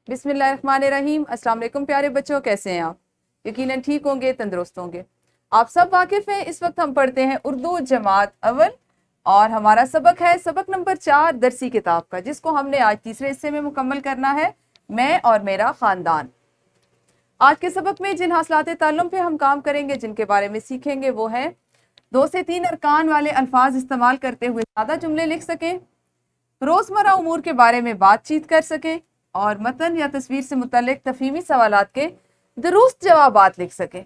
बिस्मिल्लाहिर्रहमानिर्रहीम। अस्सलाम वालेकुम प्यारे बच्चों, कैसे हैं आप? यकीनन ठीक होंगे, तंदुरुस्त होंगे। आप सब वाकिफ़ हैं, इस वक्त हम पढ़ते हैं उर्दू जमात अव्वल और हमारा सबक है सबक नंबर 4 दरसी किताब का, जिसको हमने आज तीसरे हिस्से में मुकम्मल करना है, मैं और मेरा ख़ानदान। आज के सबक में जिन हासिलात ताल्लुम पे हम काम करेंगे, जिनके बारे में सीखेंगे, वो है 2 से 3 अरकान वाले अल्फाज इस्तेमाल करते हुए ज़्यादा जुमले लिख सकें, रोज़मर्रा उमूर के बारे में बातचीत कर सकें और मतन या तस्वीर से मुतल्लिक तफहीमी सवालात के दुरुस्त जवाबात लिख सकें।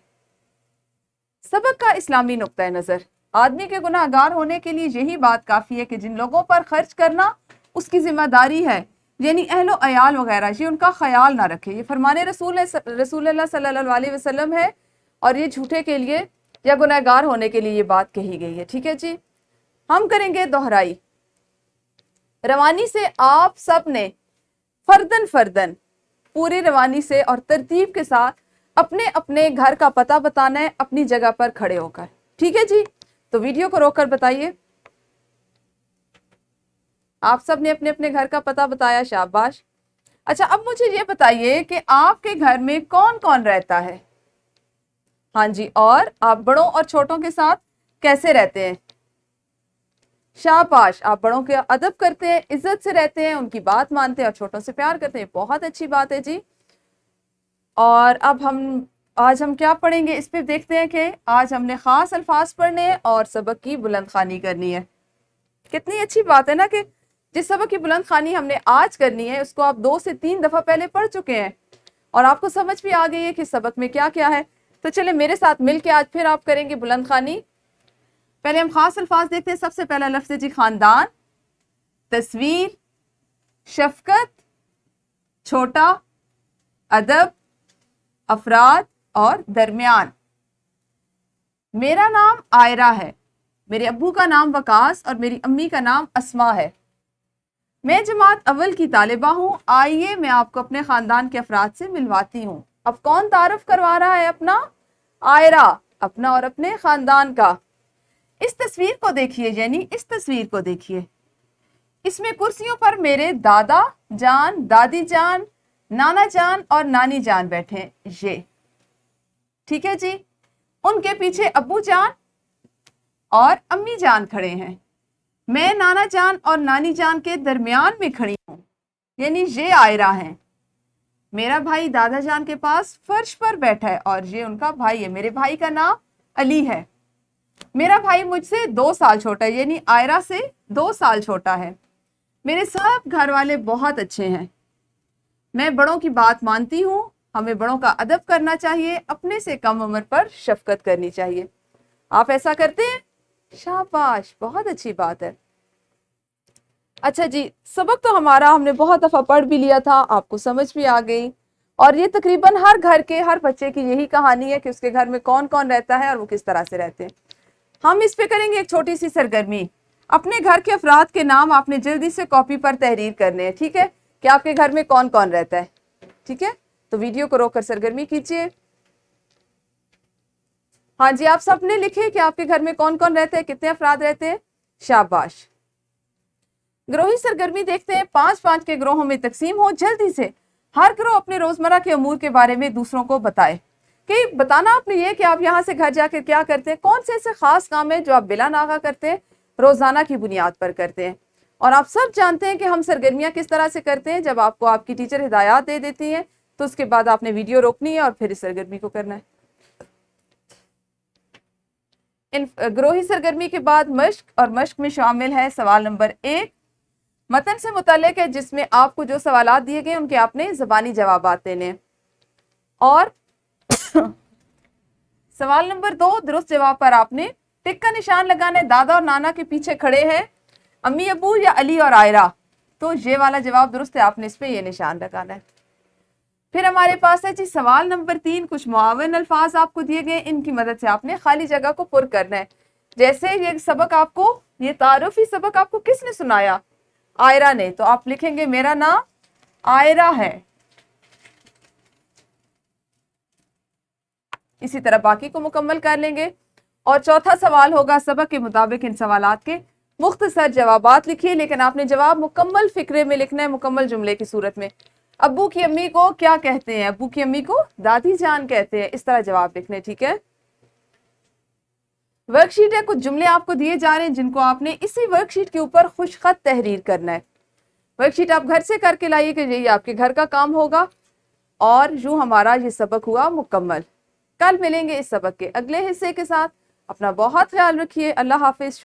सबक का इस्लामी नुक्ता नज़र। आदमी के गुनाहगार होने के लिए यही बात काफ़ी है कि जिन लोगों पर खर्च करना उसकी जिम्मेदारी है, यानी अहलो अयाल वगैरह, ये उनका ख्याल ना रखे। ये फरमाने रसूल सल्लल्लाहु अलैहि वसल्लम है और ये झूठे के लिए या गुनाहगार होने के लिए ये बात कही गई है। ठीक है जी, हम करेंगे दोहराई। रवानी से आप सब ने फर्दन फर्दन पूरी रवानी से और तरतीब के साथ अपने अपने घर का पता बताना है, अपनी जगह पर खड़े होकर। ठीक है जी, तो वीडियो को रोककर बताइए। आप सब ने अपने अपने घर का पता बताया, शाबाश। अच्छा, अब मुझे ये बताइए कि आपके घर में कौन कौन रहता है? हाँ जी, और आप बड़ों और छोटों के साथ कैसे रहते हैं? शाबाश, आप बड़ों के अदब करते हैं, इज्जत से रहते हैं, उनकी बात मानते हैं और छोटों से प्यार करते हैं। बहुत अच्छी बात है जी। और अब आज हम क्या पढ़ेंगे, इस पे देखते हैं कि आज हमने ख़ास अल्फाज पढ़ने हैं और सबक की बुलंद ख़ानी करनी है। कितनी अच्छी बात है ना कि जिस सबक की बुलंद ख़ानी हमने आज करनी है उसको आप 2 से 3 दफ़ा पहले पढ़ चुके हैं और आपको समझ भी आ गई है कि सबक में क्या क्या है। तो चले मेरे साथ मिल के आज फिर आप करेंगे बुलंद ख़ानी। पहले हम खास अल्फाज देखते हैं। सबसे पहला लफ्ज़ जी खानदान, तस्वीर, शफकत, छोटा, अदब, अफराद और दरमियान। मेरा नाम आयरा है, मेरे अब्बू का नाम वकास और मेरी अम्मी का नाम अस्मा है। मैं जमात अव्वल की तालिबा हूँ। आइए मैं आपको अपने खानदान के अफराद से मिलवाती हूँ। अब कौन तारुफ करवा रहा है अपना? आयरा, अपना और अपने खानदान का। इस तस्वीर को देखिए, यानी इस तस्वीर को देखिए। इसमें कुर्सियों पर मेरे दादा जान, दादी जान, नाना जान और नानी जान बैठे हैं, ये ठीक है जी। उनके पीछे अब्बू जान और अम्मी जान खड़े हैं। मैं नाना जान और नानी जान के दरमियान में खड़ी हूँ, यानी ये आयरा है। मेरा भाई दादा जान के पास फर्श पर बैठा है और ये उनका भाई है। मेरे भाई का नाम अली है। मेरा भाई मुझसे 2 साल छोटा है, यानी आयरा से 2 साल छोटा है। मेरे सब घर वाले बहुत अच्छे हैं। मैं बड़ों की बात मानती हूँ। हमें बड़ों का अदब करना चाहिए, अपने से कम उम्र पर शफकत करनी चाहिए। आप ऐसा करते हैं? शाबाश, बहुत अच्छी बात है। अच्छा जी, सबक तो हमारा हमने बहुत दफ़ा पढ़ भी लिया था, आपको समझ भी आ गई। और ये तकरीबन हर घर के हर बच्चे की यही कहानी है कि उसके घर में कौन कौन रहता है और वो किस तरह से रहते हैं। हम इस पे करेंगे एक छोटी सी सरगर्मी। अपने घर के अफराद के नाम आपने जल्दी से कॉपी पर तहरीर करने हैं, ठीक है, कि आपके घर में कौन कौन रहता है। ठीक है, तो वीडियो को रोककर सरगर्मी कीजिए। हाँ जी, आप सबने लिखे कि आपके घर में कौन कौन रहते हैं, कितने अफराद रहते हैं। शाबाश। ग्रोही सरगर्मी देखते हैं। 5-5 के ग्रोहों में तकसीम हो। जल्दी से हर ग्रोह अपने रोजमर्रा के अमूर के बारे में दूसरों को बताए। कि बताना आपने ये कि आप यहाँ से घर जाकर क्या करते हैं, कौन से ऐसे खास काम है जो आप बिला नागा करते हैं, रोजाना की बुनियाद पर करते हैं। और आप सब जानते हैं कि हम सरगर्मियाँ किस तरह से करते हैं। जब आपको आपकी टीचर हिदायत दे देती है तो उसके बाद आपने वीडियो रोकनी है और फिर इस सरगर्मी को करना है। इन ग्रोही सरगर्मी के बाद मश्क, और मश्क में शामिल है सवाल नंबर 1 मतन से मुताल्लिक है, जिसमें आपको जो सवालात दिए गए उनके आपने ज़बानी जवाबात देने हैं। और सवाल नंबर 2 दुरुस्त जवाब पर आपने टिक का निशान लगाना है। दादा और नाना के पीछे खड़े हैं अम्मी अबू या अली और आयरा, तो ये वाला जवाब दुरुस्त है, आपने इस पे ये निशान लगाना है। फिर हमारे पास है जी सवाल नंबर 3। कुछ मुआवन अल्फाज आपको दिए गए, इनकी मदद से आपने खाली जगह को पुर करना है। जैसे ये सबक आपको, ये तारुफी सबक आपको किसने सुनाया? आयरा ने। तो आप लिखेंगे मेरा नाम आयरा है। इसी तरह बाकी को मुकम्मल कर लेंगे। और चौथा सवाल होगा सबक के मुताबिक इन सवालात के मुख्तसर जवाबात लिखिए, लेकिन आपने जवाब मुकम्मल फिक्रे में लिखना है, मुकम्मल जुमले की सूरत में। ابو کی امی کو کیا کہتے ہیں؟ ابو کی امی کو دادی جان کہتے ہیں. اس طرح جواب لکھنے. ٹھیک ہے. ورک شیٹ ہے, کچھ جملے آپ کو دیے جا رہے ہیں جن کو آپ نے اسی ورک شیٹ کے اوپر خوش خط تحریر کرنا ہے. ورک شیٹ آپ گھر سے کر کے لائیے کہ یہ آپ کے گھر کا کام ہوگا. اور یوں ہمارا یہ سبق ہوا مکمل. کل ملیں گے اس سبق کے اگلے حصے کے ساتھ. اپنا بہت خیال رکھیے. اللہ حافظ.